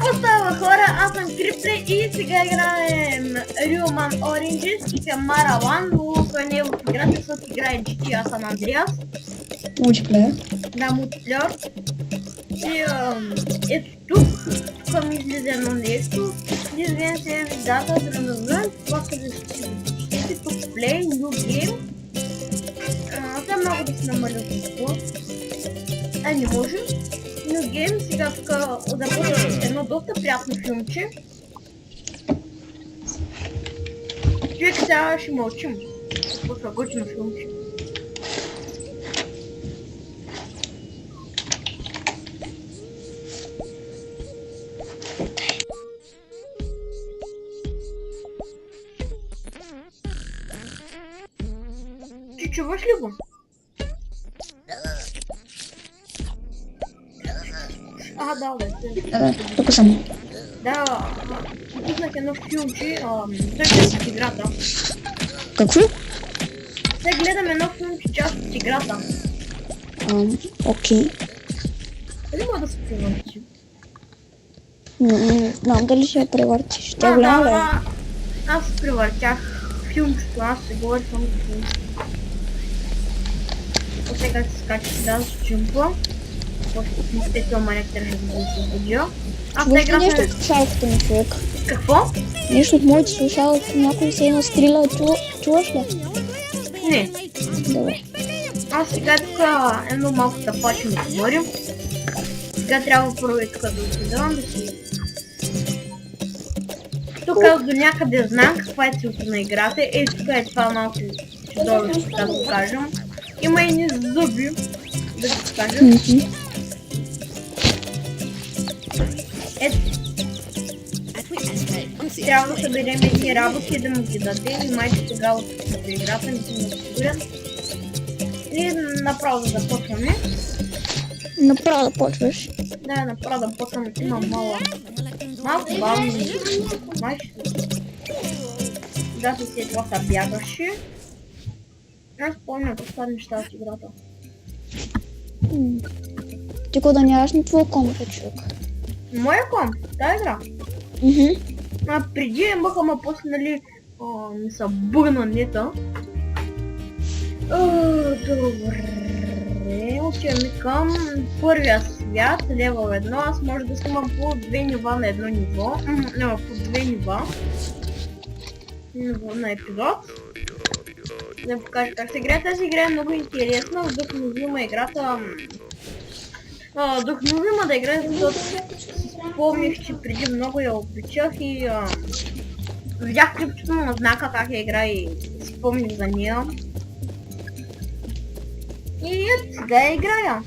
Остава хора, аз съм Крипле и сега играем Rioman Origins и към Mara1, но той не е в играта, защото играе GT, аз съм Андреас. Мултиплеер. Да, мултиплеер. И ето тук ми излезе едно нещо. Излезе се дата, това къде ще тук play, new game. Сега много да се намаля това. Не може. New game, сега тук започва едно доста приятно филмче. Човек сега ще мълчим. Почва готино филмче. Ти чуваш ли го? Да, бе. Тук съм. Да, пуснах едно филмче, част от играта. Какво? Сега гледам едно филмче, част от играта. Окей. Дали мога да се превърти? Не знам дали ще я превъртиш. Тя голяма ли? Аз се превъртях филмчето, аз се говоря само за филмчето. Сега се скача да с джимпа. Естествено маняк трябва да се освободя. Чуваш ли нещо от слушалката ми, човек? Какво? Нещо от моите слушалки, някой се има стриля, чуваш ли? Не. Добре. Аз сега тук едно малко тъпаче ми говорим. Сега трябва първо и тук да отидам да си... Тук аз до някъде знам каква е целта на играта. Тук е това малко чудовище, да го кажем. Има и ни зъби, да го кажем. Ето. Трябва да съберем едни работи и да му ги дадем и майче тогава за играта не си много сигурен. И направо да започваме. Направо да почваш. Да, направо да почвам, има малко бавно. Майче. Да, си това са бягаше. Аз спомням това неща от играта. Ти го да нямаш на твоя комп, човек. Моя комп? Да, игра. Преди имаха, ама после, нали, ми са бъгна нета. Добре, отиваме към първия свят, левел 1. Аз може да снимам по 2 нива на едно ниво. По 2 нива. Ниво на епизод. Да покажа как се играе. Тази игра е много интересна, вдъхновима играта. Вдъхновима да играе, защото спомних, че преди много я обичах и видях клипчето на знака как я игра и спомних за нея. И ето сега я играя.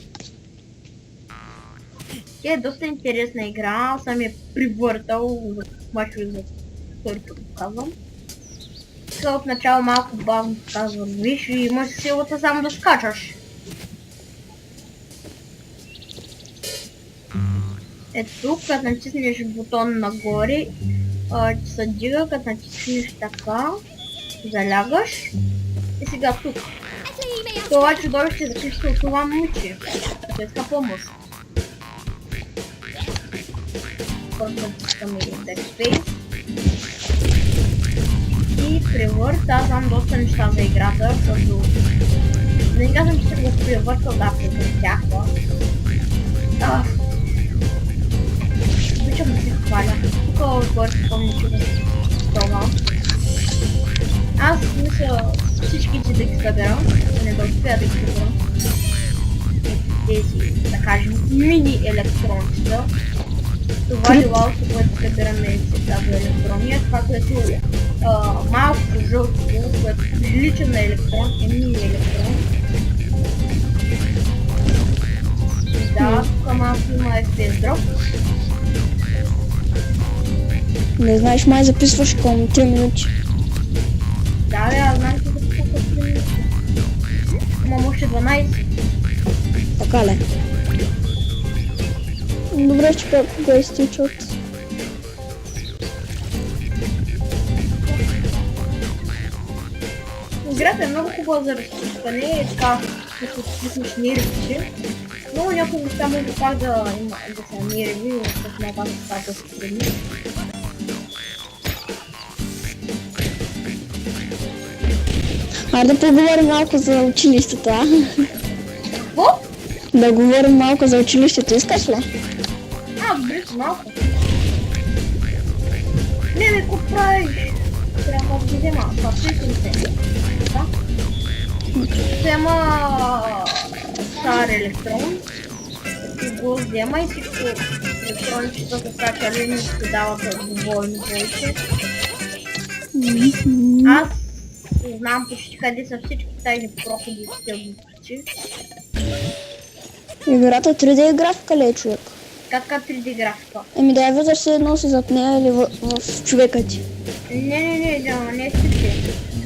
Тя е доста интересна игра, съм я привъртал, мачо за втори път казвам. Сега от начало малко бавно казвам, виж и имаш силата само да скачаш. Ето тук, като натиснеш бутон нагоре, се дига, като натиснеш така, залягаш и сега тук. Това чудовище записва от това мучи, като иска помощ. Първо натискаме Backspace. И превърт, аз знам доста неща за играта, защото... Не казвам, че съм го превъртал, да, превъртях това. Обичам да се хваля. Тук отгоре се помня, че да това. Аз мисля всичките да ги събера, не да успея да ги събера. Тези, да кажем, мини електрончета. Това лилалото, което събираме се казва електрония, това, което е малко жълто, което прилича на електрон, е мини електрон. Да, тук малко има FPS дроп. Не знаеш, май записваш към 3 минути. Да, бе, аз знам, че записвам към 3 минути. Ама още 12. Така ли? Добре, че го изтичат. Играта е много хубава за разпускане, така, като стиснеш нервите. Но някои неща може пак да се намери, защото не пак да се стреми. Айде да поговорим малко за училището, а? Какво? Да говорим малко за училището, искаш ли? Добре, малко. Не, какво правиш? Трябва да взема, това присъм се. Взема стар електрон, го взема и всичко електроничето се качали не се дават доволно повече. Аз знам почти къде са всички тайни проходи с тези глупости. Играта 3D графика ли е, човек? Как 3D графика? Еми да я виждаш се едно си зад нея или в човека ти. Не е всички.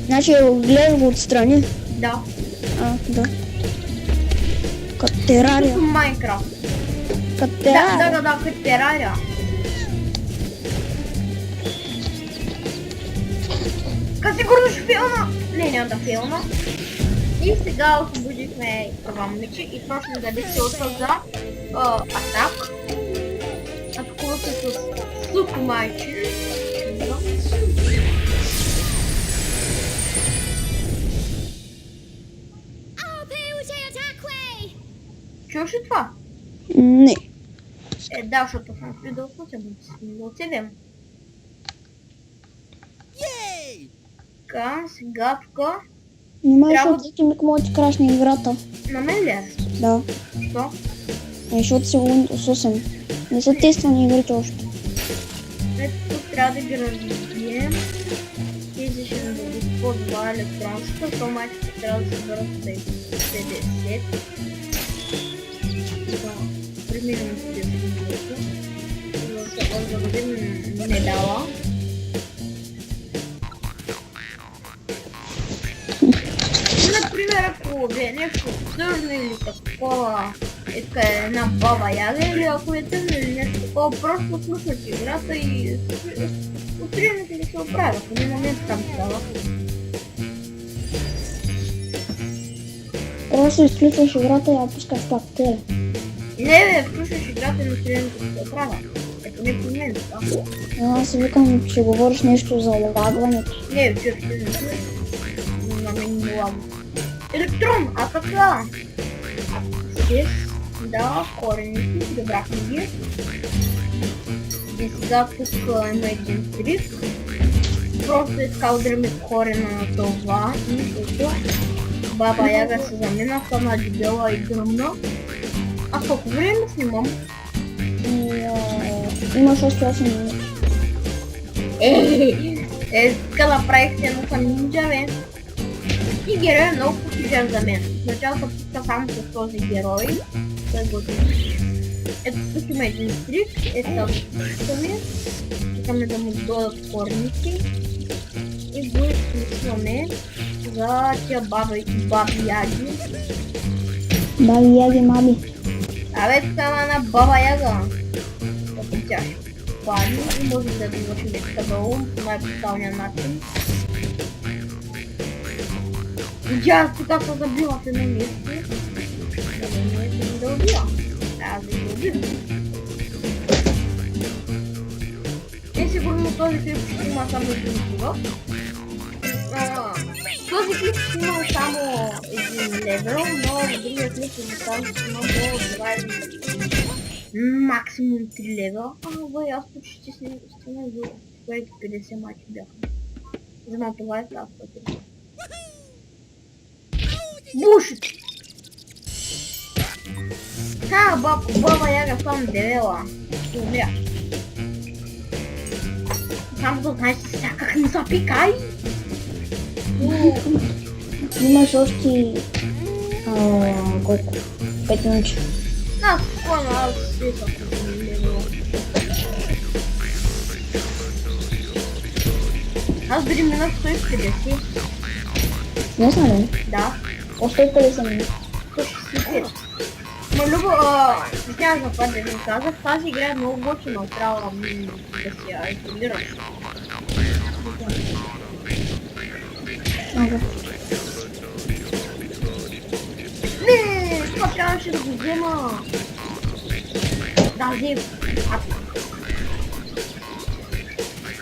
Значи гледаш го отстрани. Да. Да. Като терария. Като Майнкрафт. Като терария. Да, като терария. Как сигурно ще филма? Не да филма. И сега освободихме това момиче и точно да се отва за атак. Атакува се с суко майче. Чуваш ли това? Не. Да, защото съм придал случай, да отсевем. Така, сега тук. Нима, защото всеки миг може да ти крашне играта. На мен ли е? Да. Що? Защото си Windows 8. Не са тествани игрите още. Ето тук трябва да ги разбием. Тези ще да дадат по 2 електрончета, то майчето трябва да се бъдат 50. Примерно 50 минути. За да видим медала. Например, ако е нещо тъжно или такова, е една баба яга, или ако е тъжно или нещо такова, просто слушате играта и отриемете да се оправя. В един момент там става. Просто изключваш играта и я пускаш пак теле. Не, включваш играта и отриемете да се оправя. Ето не при мен, да? Аз си викам, че говориш нещо за лагването. Не, чуеш, ти не чуеш. На мен не лагва. Електрон, а така? Здесь, да, корените, добрахме ги. И сега тук има един трик. Просто иска удряме корена на това и ето. Баба Яга се замина, стана дебела и гръмна. А колко време снимам? Имаш още 8 минути. Така направихте едно към нинджа, бе. И героя е много потижен за мен. В началото пуска само с този герой. Той го отвижда. Ето тук има един трик. Ето да го пускаме. Чекаме да му дойдат корните. И го изключваме за тия баби яги. Баби яги, маби. Абе, тук има една баба яга. Ето тя ще пали и може да довършим така долу по най-бруталния начин. И аз тук се забила в едно място. Да убия. Аз да го убия. И сигурно този клип ще има само един живот. Този клип ще има само един левел, но в другия клип ще има до 20, максимум 3 левела. Бай, аз почти стигнах до 50 мачи бяха. За това е това пъти. Бушит! Баба Яга съм девела. Ще умря. Само да знаеш, всякак не запикай! Имаш още... колко? 5 минути. Да, спокойно, аз си съм левела. Аз дори минах 150. Не знам ли? Да. Още 50 минути. 165. Ма Любо, стеснявам за това да ви казах, тази игра е много готина, трябва да си я изолираш. Ага. Не, това трябваше да го взема. Да, взех.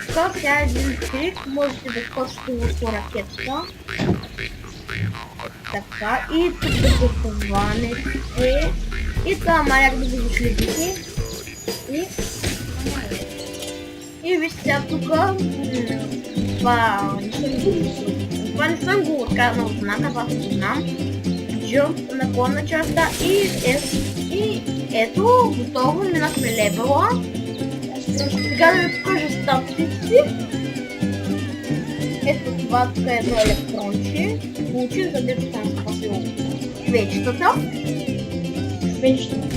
Така, сега един трик, можете да скочите върху ракетата. Така, и тук да го хванете. И това маляк да го заследите. И вижте сега тук. Това не съм го казал знака, това го знам. Jump наклонна частта и ето, готово, минахме левела. Сега да ви покажа статистици. Ето това тук е едно електронче. Получих, където съм спасил свечката. Свечката?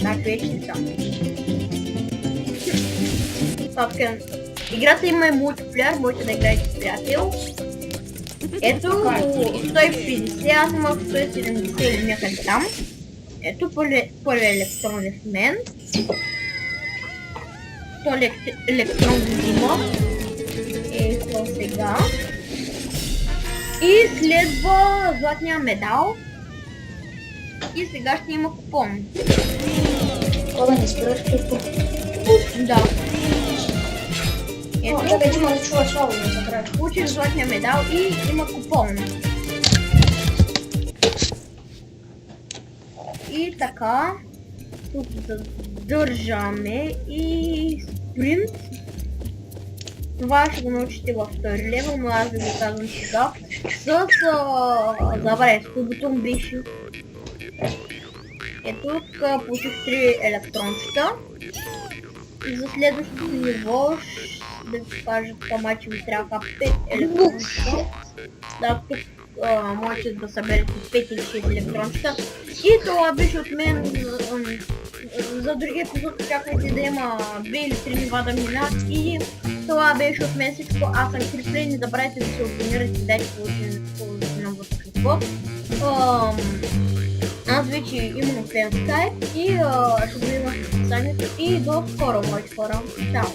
Да, свечката. Играта има и мултиплеер, можете да играете с приятел. Ето 150, аз имах 170 или някъде там. Ето първи електронен мен. Втори електрон има. Ето сега. И следва златния медал. И сега ще има купон. Кога не спираш какво? Да. Ето, Чакай, че ма да чува слабо да забравя. получих златния медал и има купон. И така, тук задържаме и спринт. Това ще го научите във втори левел, но аз да го казвам сега. Забравяйте, с бутон беше. Ето тук получих 3 електрончета. И за следващото ниво да ви кажа, това маче ви трябва 5 електрончета. Да, тук можете да съберете 5 или 6 електрончета. И това беше от мен. За други епизод очаквайте да има 2 или 3 нива да минат. И това беше от мен всичко. Аз съм Криплей, не забравяйте да се абонирате и дайте положително възхват. Аз вече имам фен скайп и ще го има в описанието. И до скоро, моите хора. Чао!